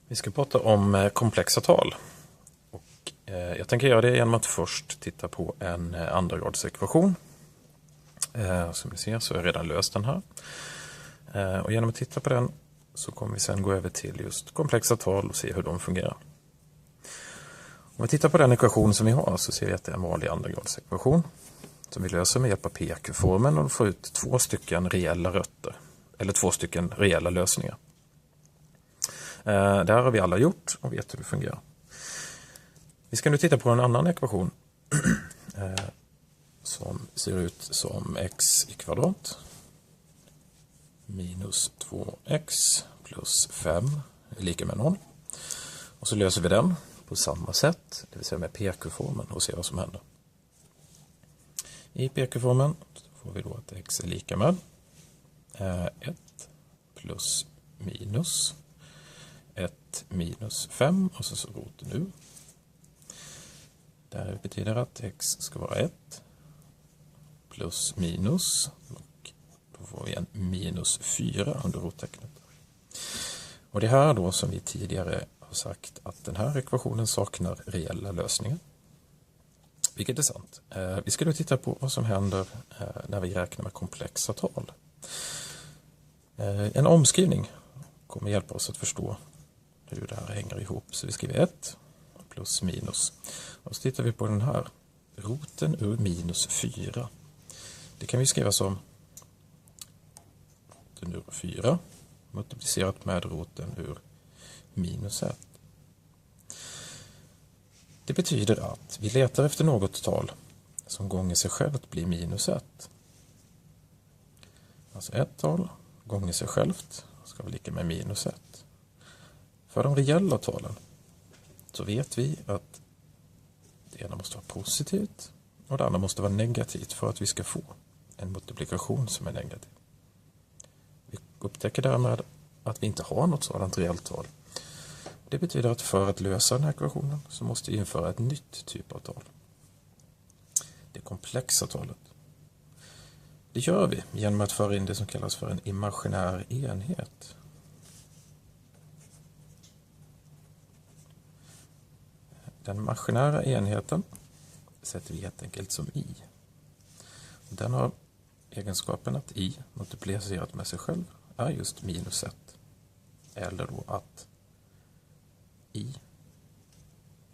Vi ska prata om komplexa tal. Och jag tänker göra det genom att först titta på en andra-grads-ekvation. Som ni ser så har jag redan löst den här. Och genom att titta på den så kommer vi sedan gå över till just komplexa tal och se hur de fungerar. Om vi tittar på den ekvation som vi har så ser vi att det är en vanlig andra-grads-ekvation som vi löser med hjälp av PQ-formeln och får ut två stycken reella rötter. Eller två stycken reella lösningar. Det här har vi alla gjort och vet hur det fungerar. Vi ska nu titta på en annan ekvation som ser ut som x i kvadrat minus 2x plus 5 är lika med 0. Och så löser vi den på samma sätt, det vill säga med PQ-formeln och ser vad som händer. I PQ-formeln får vi då att x är lika med 1 plus minus 1 minus 5 och så roten ur. Det här betyder att x ska vara 1 plus minus och då får vi en minus 4 under rottecknet. Och det här då som vi tidigare har sagt att den här ekvationen saknar reella lösningar. Vilket är sant. Vi ska då titta på vad som händer när vi räknar med komplexa tal. En omskrivning kommer hjälpa oss att förstå hur det här hänger ihop. Så vi skriver 1 plus minus. Och så tittar vi på den här. Roten ur minus 4. Det kan vi skriva som roten ur 4 multiplicerat med roten ur minus 1. Det betyder att vi letar efter något tal som gånger sig självt blir minus 1. Alltså ett tal gånger sig självt ska vara lika med minus 1. För de reella talen så vet vi att det ena måste vara positivt och det andra måste vara negativt för att vi ska få en multiplikation som är negativ. Vi upptäcker därmed att vi inte har något sådant reellt tal. Det betyder att för att lösa den här ekvationen så måste vi införa ett nytt typ av tal. Det komplexa talet. Det gör vi genom att föra in det som kallas för en imaginär enhet. Den imaginära enheten sätter vi helt enkelt som i. Den har egenskapen att i multiplicerat med sig själv är just minus 1. Eller då att i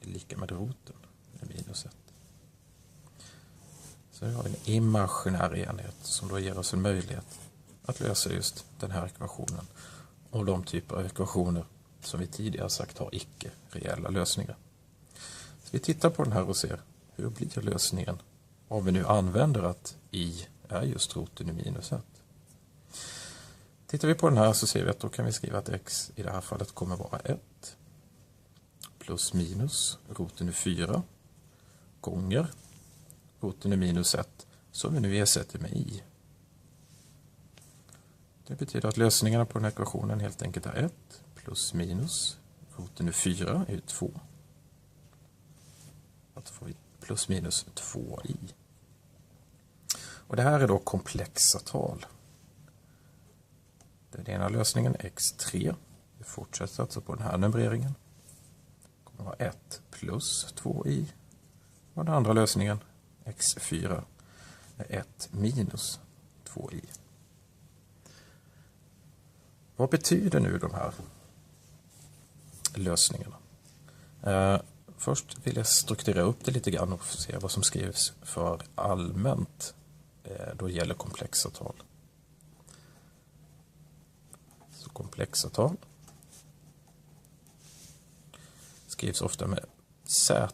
är lika med roten med minus 1. Så nu har vi en imaginär enhet som då ger oss en möjlighet att lösa just den här ekvationen och de typer av ekvationer som vi tidigare sagt har icke-reella lösningar. Så vi tittar på den här och ser hur blir lösningen om vi nu använder att i är just roten i minus 1. Tittar vi på den här så ser vi att då kan vi skriva att x i det här fallet kommer vara 1 plus minus roten i 4 gånger roten i minus 1 som vi nu ersätter med i. Det betyder att lösningarna på den här ekvationen helt enkelt är 1 plus minus roten i 4 är 2. Då får vi plus minus 2 i. Och det här är då komplexa tal. Den ena lösningen x3. Vi fortsätter alltså på den här numreringen. Det kommer vara 1 plus 2 i. Och den andra lösningen x4 är 1 minus 2 i. Vad betyder nu de här lösningarna? Först vill jag strukturera upp det lite grann och se vad som skrivs för allmänt då det gäller komplexa tal. Så komplexa tal skrivs ofta med z.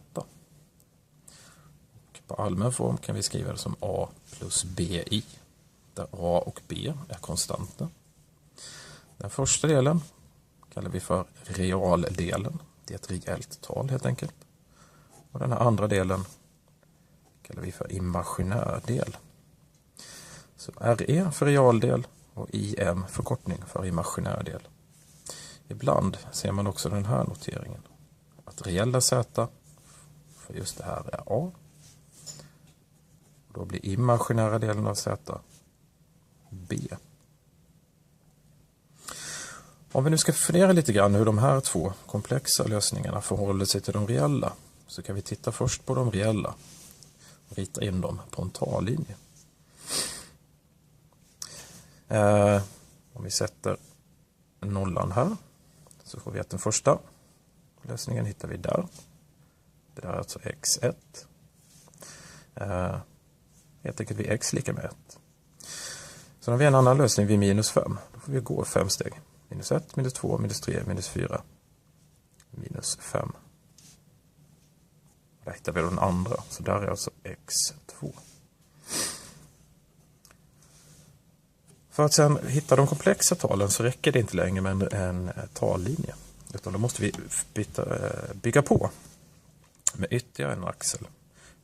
Och på allmän form kan vi skriva det som a plus bi, där a och b är konstanta. Den första delen kallar vi för realdelen. Det är ett reellt tal helt enkelt. Och den här andra delen kallar vi för imaginär del. Så RE för realdel och IM förkortning för imaginär del. Ibland ser man också den här noteringen. Att reella z för just det här är A. Och då blir imaginära delen av z B. Om vi nu ska fundera lite grann hur de här två komplexa lösningarna förhåller sig till de reella, så kan vi titta först på de reella och rita in dem på en tallinje. Om vi sätter nollan här så får vi att den första lösningen hittar vi där. Det där är alltså x1. Helt enkelt vid x lika med 1. Så har vi en annan lösning vid minus 5. Då får vi gå 5 steg. Minus 1, minus 2, minus 3, minus 4, minus 5. Där hittar vi den andra. Så där är alltså x2. För att sedan hitta de komplexa talen så räcker det inte längre med en tallinje. Utan då måste vi bygga på med ytterligare en axel.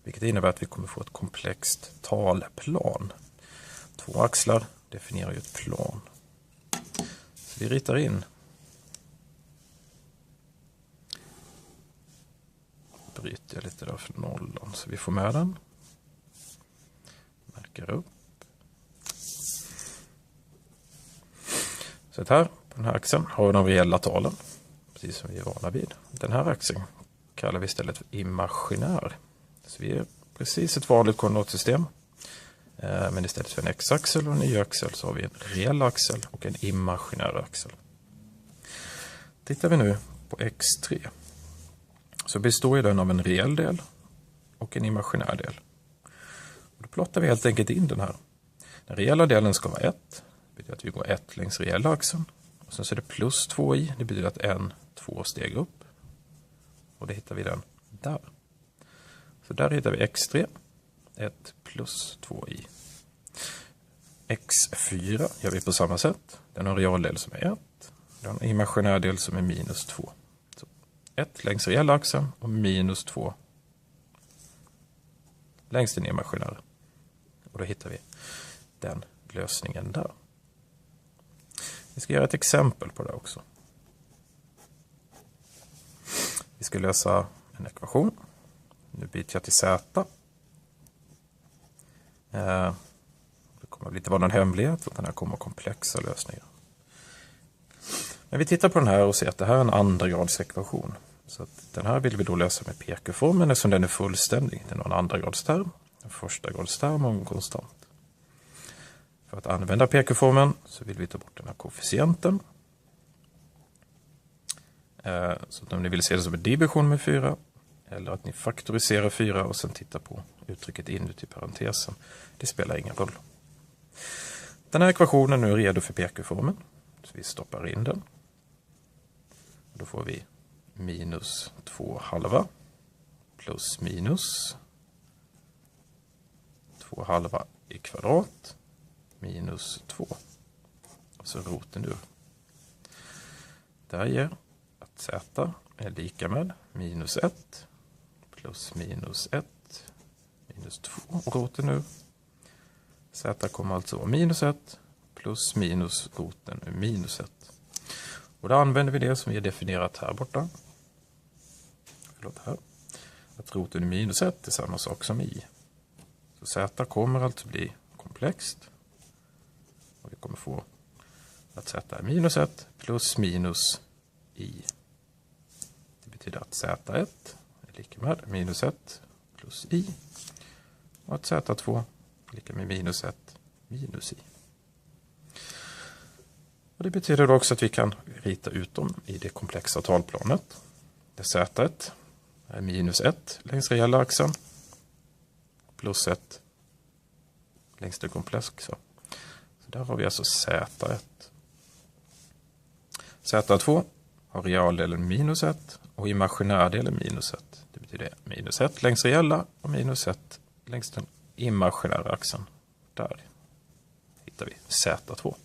Vilket innebär att vi kommer få ett komplext talplan. 2 axlar definierar ju ett plan. Så vi ritar in. Bryter jag lite där för nollan så vi får med den. Märker upp. Så här, på den här axeln har vi de reella talen. Precis som vi är vana vid. Den här axeln kallar vi istället för imaginär. Så vi är precis ett vanligt koordinatsystem. Men istället för en x-axel och en y-axel så har vi en reell axel och en imaginär axel. Tittar vi nu på x3 så består den av en reell del och en imaginär del. Och då plottar vi helt enkelt in den här. Den reella delen ska vara 1. Det betyder att vi går 1 längs reella axeln. Och sen så är det plus 2 i. Det betyder att 2 steg upp. Och det hittar vi den där. Så där hittar vi x3. 1 plus 2 i. x4 gör vi på samma sätt. Den har en realdel som är 1. Den har en imaginär del som är minus 2. Så 1 längs reella axeln och minus 2 längs den imaginära. Och då hittar vi den lösningen där. Vi ska göra ett exempel på det också. Vi ska lösa en ekvation. Nu byter jag till z. Det kommer inte vara någon hemlighet att den här kommer komplexa lösningar. Men vi tittar på den här och ser att det här är en andra grads ekvation. Så att den här vill vi då lösa med PQ-formen eftersom den är fullständig. Den har en andra grads term, en första grads term och en konstant. För att använda PQ-formen så vill vi ta bort den här koefficienten. Så om ni vill se det som en division med 4 eller att ni faktoriserar 4 och sen tittar på uttrycket inuti parentesen. Det spelar ingen roll. Den här ekvationen nu är redo för PQ-formen. Så vi stoppar in den. Då får vi minus 2 halva plus minus 2 halva i kvadrat minus 2. Och så roten ur. Det ger att z är lika med minus 1 plus minus 1 minus 2 och roten ur. Z kommer alltså vara minus 1 plus minus roten ur minus 1. Och då använder vi det som vi har definierat här borta. Förlåt, här. Att roten ur minus 1 är samma sak som i. Så z kommer alltså bli komplext. Och vi kommer få att z är minus 1 plus minus i. Det betyder att z1 är lika med minus 1 plus i. Och att z2 är lika med minus 1 minus i. Och det betyder också att vi kan rita ut dem i det komplexa talplanet. Där z1 är minus 1 längs reella axeln. Plus 1 längs det komplexa. Så där har vi alltså z1. Z2 har realdelen minus 1 och imaginärdelen minus 1. Det betyder minus 1 längs reella och minus 1 längs den imaginära axeln. Där hittar vi Z2.